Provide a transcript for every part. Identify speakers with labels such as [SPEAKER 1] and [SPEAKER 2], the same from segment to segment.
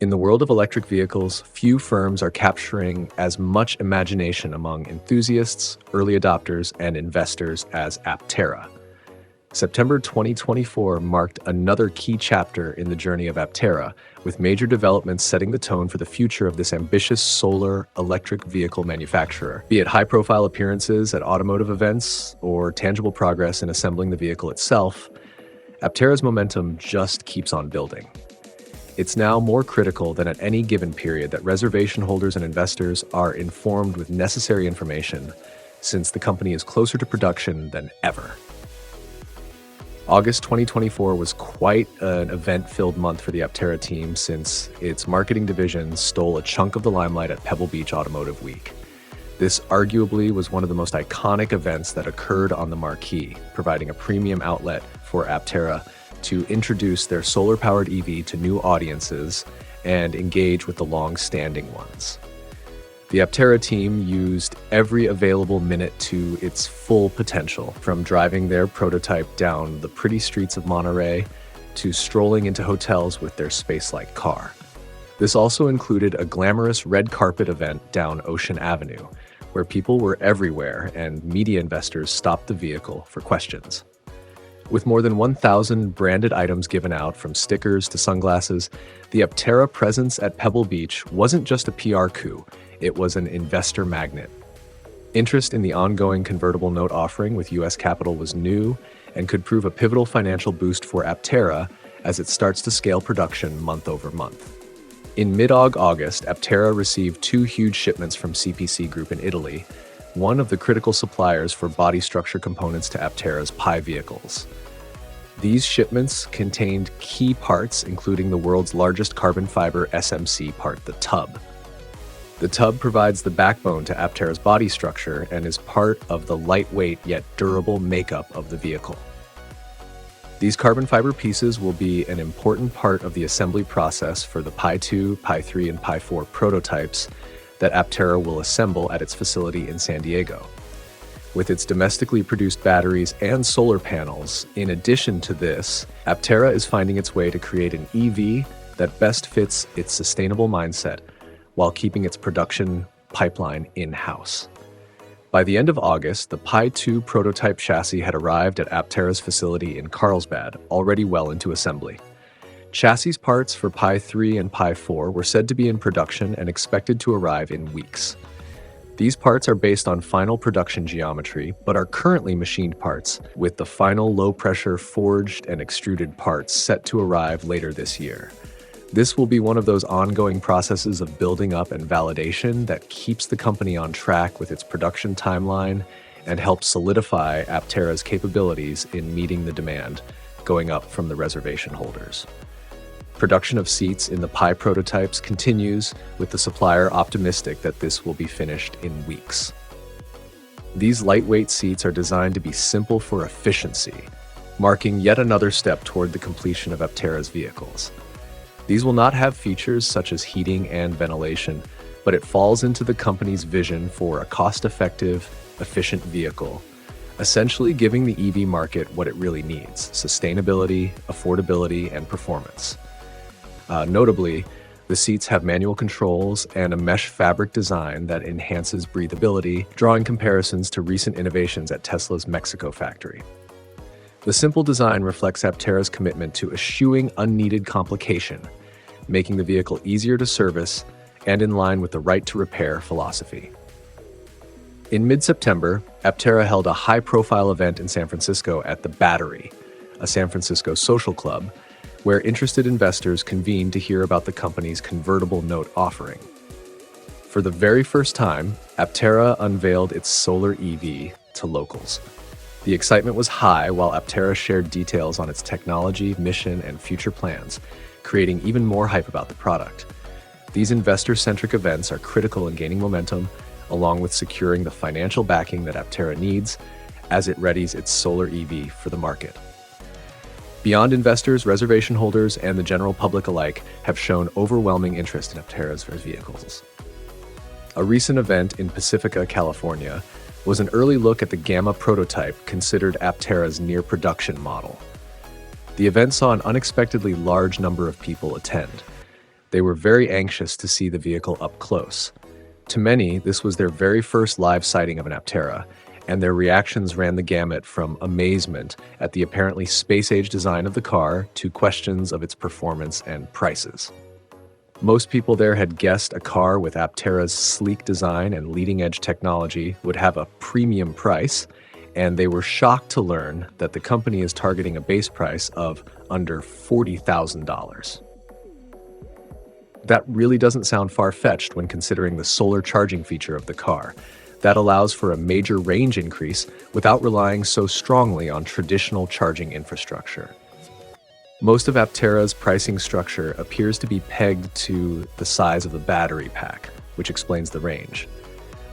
[SPEAKER 1] In the world of electric vehicles, few firms are capturing as much imagination among enthusiasts, early adopters, and investors as Aptera. September 2024 marked another key chapter in the journey of Aptera, with major developments setting the tone for the future of this ambitious solar electric vehicle manufacturer. Be it high-profile appearances at automotive events or tangible progress in assembling the vehicle itself, Aptera's momentum just keeps on building. It's now more critical than at any given period that reservation holders and investors are informed with necessary information, since the company is closer to production than ever. August 2024 was quite an event-filled month for the Aptera team, since its marketing division stole a chunk of the limelight at Pebble Beach Automotive Week. This arguably was one of the most iconic events that occurred on the marquee, providing a premium outlet for Aptera to introduce their solar-powered EV to new audiences and engage with the long-standing ones. The Aptera team used every available minute to its full potential, from driving their prototype down the pretty streets of Monterey to strolling into hotels with their space-like car. This also included a glamorous red carpet event down Ocean Avenue, where people were everywhere and media investors stopped the vehicle for questions. With more than 1,000 branded items given out, from stickers to sunglasses, the Aptera presence at Pebble Beach wasn't just a PR coup, it was an investor magnet. Interest in the ongoing convertible note offering with U.S. capital was new and could prove a pivotal financial boost for Aptera as it starts to scale production month over month. In mid-August, Aptera received 2 huge shipments from CPC Group in Italy, one of the critical suppliers for body structure components to Aptera's Pi vehicles. These shipments contained key parts, including the world's largest carbon fiber SMC part, the tub. The tub provides the backbone to Aptera's body structure and is part of the lightweight yet durable makeup of the vehicle. These carbon fiber pieces will be an important part of the assembly process for the Pi 2, Pi 3, and Pi 4 prototypes that Aptera will assemble at its facility in San Diego. With its domestically produced batteries and solar panels, in addition to this, Aptera is finding its way to create an EV that best fits its sustainable mindset while keeping its production pipeline in-house. By the end of August, the Pi 2 prototype chassis had arrived at Aptera's facility in Carlsbad, already well into assembly. Chassis parts for Pi 3 and Pi 4 were said to be in production and expected to arrive in weeks. These parts are based on final production geometry, but are currently machined parts, with the final low-pressure forged and extruded parts set to arrive later this year. This will be one of those ongoing processes of building up and validation that keeps the company on track with its production timeline and helps solidify Aptera's capabilities in meeting the demand going up from the reservation holders. Production of seats in the Pi prototypes continues, with the supplier optimistic that this will be finished in weeks. These lightweight seats are designed to be simple for efficiency, marking yet another step toward the completion of Aptera's vehicles. These will not have features such as heating and ventilation, but it falls into the company's vision for a cost-effective, efficient vehicle, essentially giving the EV market what it really needs: sustainability, affordability, and performance. Notably, the seats have manual controls and a mesh fabric design that enhances breathability, drawing comparisons to recent innovations at Tesla's Mexico factory. The simple design reflects Aptera's commitment to eschewing unneeded complication, making the vehicle easier to service and in line with the right to repair philosophy. In mid-September, Aptera held a high-profile event in San Francisco at The Battery, a San Francisco social club, where interested investors convened to hear about the company's convertible note offering. For the very first time, Aptera unveiled its solar EV to locals. The excitement was high while Aptera shared details on its technology, mission, and future plans, creating even more hype about the product. These investor-centric events are critical in gaining momentum, along with securing the financial backing that Aptera needs as it readies its solar EV for the market. Beyond investors, reservation holders, and the general public alike have shown overwhelming interest in Aptera's vehicles. A recent event in Pacifica, California, was an early look at the Gamma prototype, considered Aptera's near-production model. The event saw an unexpectedly large number of people attend. They were very anxious to see the vehicle up close. To many, this was their very first live sighting of an Aptera, and their reactions ran the gamut from amazement at the apparently space-age design of the car to questions of its performance and prices. Most people there had guessed a car with Aptera's sleek design and leading-edge technology would have a premium price, and they were shocked to learn that the company is targeting a base price of under $40,000. That really doesn't sound far-fetched when considering the solar charging feature of the car. That allows for a major range increase without relying so strongly on traditional charging infrastructure. Most of Aptera's pricing structure appears to be pegged to the size of the battery pack, which explains the range.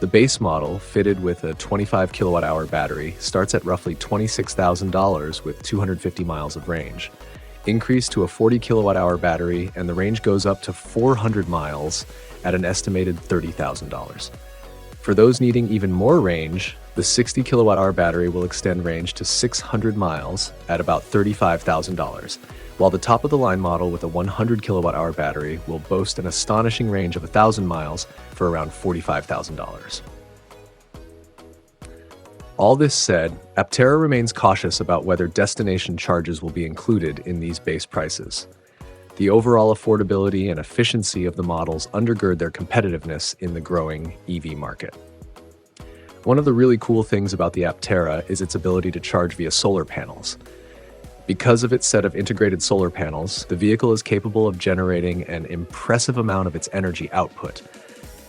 [SPEAKER 1] The base model, fitted with a 25 kilowatt-hour battery, starts at roughly $26,000 with 250 miles of range. Increase to a 40 kilowatt-hour battery, and the range goes up to 400 miles at an estimated $30,000. For those needing even more range, the 60 kilowatt-hour battery will extend range to 600 miles at about $35,000, while the top-of-the-line model with a 100 kilowatt-hour battery will boast an astonishing range of 1,000 miles for around $45,000. All this said, Aptera remains cautious about whether destination charges will be included in these base prices. The overall affordability and efficiency of the models undergird their competitiveness in the growing EV market. One of the really cool things about the Aptera is its ability to charge via solar panels. Because of its set of integrated solar panels, the vehicle is capable of generating an impressive amount of its energy output,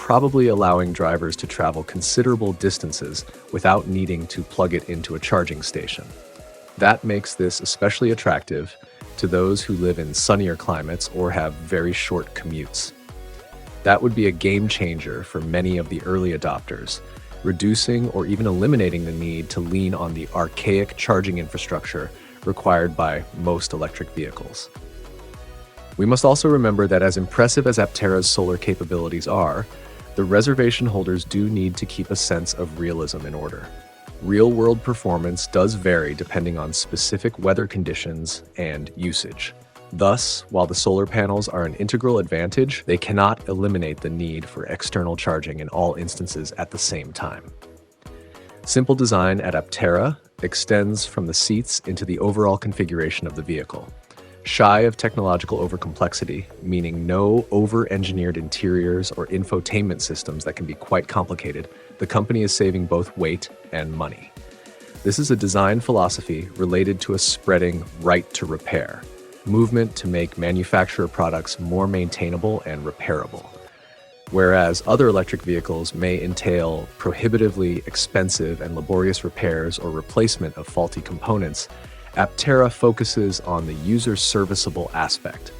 [SPEAKER 1] probably allowing drivers to travel considerable distances without needing to plug it into a charging station. That makes this especially attractive to those who live in sunnier climates or have very short commutes. That would be a game changer for many of the early adopters, reducing or even eliminating the need to lean on the archaic charging infrastructure required by most electric vehicles. We must also remember that as impressive as Aptera's solar capabilities are, the reservation holders do need to keep a sense of realism in order. Real-world performance does vary depending on specific weather conditions and usage. Thus, while the solar panels are an integral advantage, they cannot eliminate the need for external charging in all instances at the same time. Simple design at Aptera extends from the seats into the overall configuration of the vehicle. Shy of technological overcomplexity, meaning no over-engineered interiors or infotainment systems that can be quite complicated, the company is saving both weight and money. This is a design philosophy related to a spreading right to repair, movement to make manufacturer products more maintainable and repairable. Whereas other electric vehicles may entail prohibitively expensive and laborious repairs or replacement of faulty components, Aptera focuses on the user-serviceable aspect.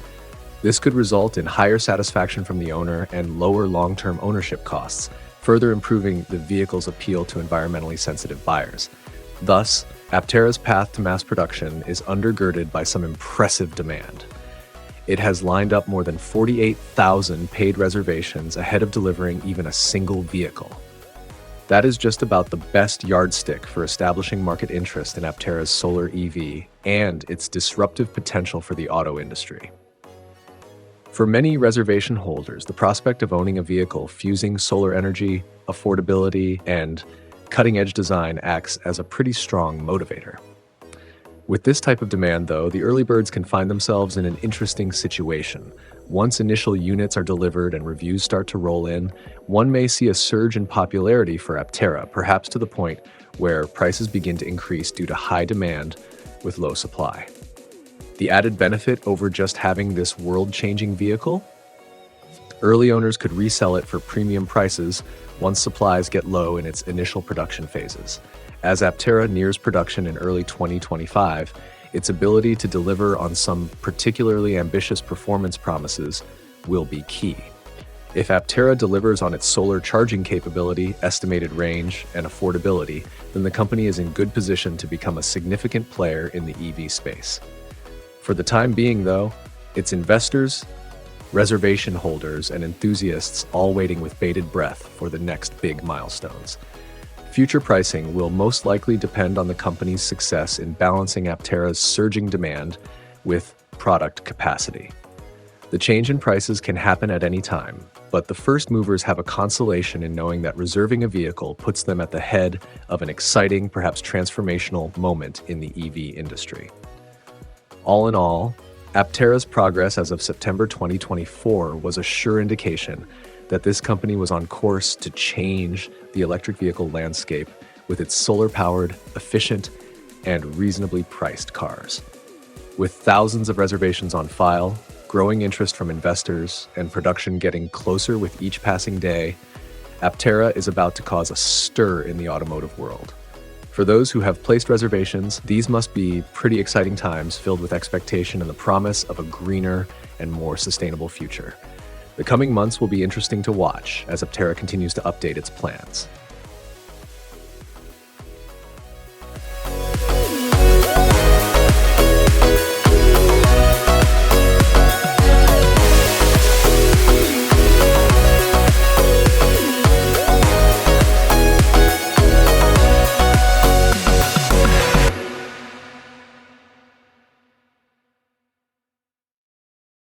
[SPEAKER 1] This could result in higher satisfaction from the owner and lower long-term ownership costs, further improving the vehicle's appeal to environmentally sensitive buyers. Thus, Aptera's path to mass production is undergirded by some impressive demand. It has lined up more than 48,000 paid reservations ahead of delivering even a single vehicle. That is just about the best yardstick for establishing market interest in Aptera's solar EV and its disruptive potential for the auto industry. For many reservation holders, the prospect of owning a vehicle fusing solar energy, affordability, and cutting-edge design acts as a pretty strong motivator. With this type of demand, though, the early birds can find themselves in an interesting situation. Once initial units are delivered and reviews start to roll in, one may see a surge in popularity for Aptera, perhaps to the point where prices begin to increase due to high demand with low supply. The added benefit over just having this world-changing vehicle? Early owners could resell it for premium prices once supplies get low in its initial production phases. As Aptera nears production in early 2025, its ability to deliver on some particularly ambitious performance promises will be key. If Aptera delivers on its solar charging capability, estimated range, and affordability, then the company is in good position to become a significant player in the EV space. For the time being, though, its investors, reservation holders, and enthusiasts all waiting with bated breath for the next big milestones. Future pricing will most likely depend on the company's success in balancing Aptera's surging demand with product capacity. The change in prices can happen at any time, but the first movers have a consolation in knowing that reserving a vehicle puts them at the head of an exciting, perhaps transformational moment in the EV industry. All in all, Aptera's progress as of September 2024 was a sure indication that this company was on course to change the electric vehicle landscape with its solar-powered, efficient, and reasonably priced cars. With thousands of reservations on file, growing interest from investors, and production getting closer with each passing day, Aptera is about to cause a stir in the automotive world. For those who have placed reservations, these must be pretty exciting times filled with expectation and the promise of a greener and more sustainable future. The coming months will be interesting to watch as Aptera continues to update its plans.